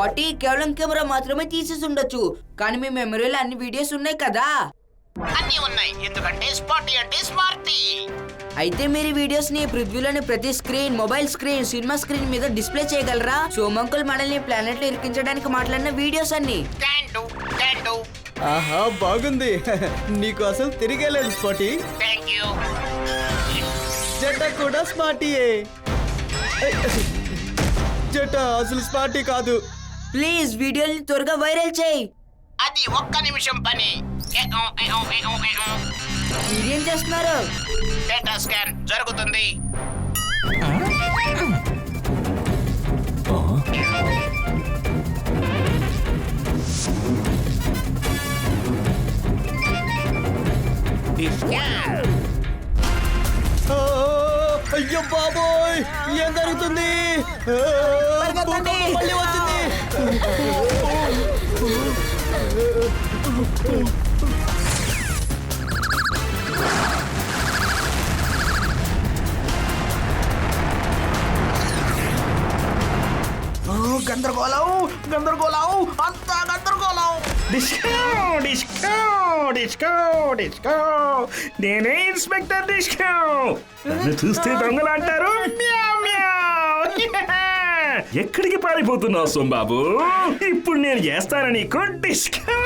స్పాటీ కేవలం కెమెరా మాత్రమే తీసేసి ఉండొచ్చు, కానీ మీ మెమరీలో అన్ని వీడియోస్ ఉన్నాయి కదా. అన్నీ ఉన్నాయి, ఎందుకంటే స్పాటీ అంటే స్మార్టీ. అయితే మీరు వీడియోస్ ని పృథ్వీలోని ప్రతి screen, mobile screen, cinema screen మీద డిస్ప్లే చేయగలరా? సోమంకుల్ మనల్ని ప్లానెట్ లో ఇరికించడానికి మాట్లాడిన వీడియోస్ అన్ని. Can do. ఆహా బాగుంది. నీకు అసలు తిరిగేలేదు స్పాటీ. Thank you. జట కూడా స్పాటీయే. జట అసలు స్పాటీ కాదు. ప్లీజ్ వీడియోని త్వరగా వైరల్ చేయి. అది ఒక్క నిమిషం పని. మీరేం చేస్తున్నారు? డేటా స్కాన్ జరుగుతుంది. ఆ, అయ్యో బాబోయ్, ఏం జరుగుతుంది? భూకంపం మళ్ళీ వచ్చింది. గందరగోళం అంతా గందరగోళం. డిస్కో నేనే ఇన్స్పెక్టర్ డిస్కో. నన్ను చూస్తే దొంగలు అంటారు. మ్యావ్ మ్యావ్. ఎక్కడికి పారిపోతున్నావు సోంబాబు? ఇప్పుడు నేను చేస్తాను నీకు డిస్కో.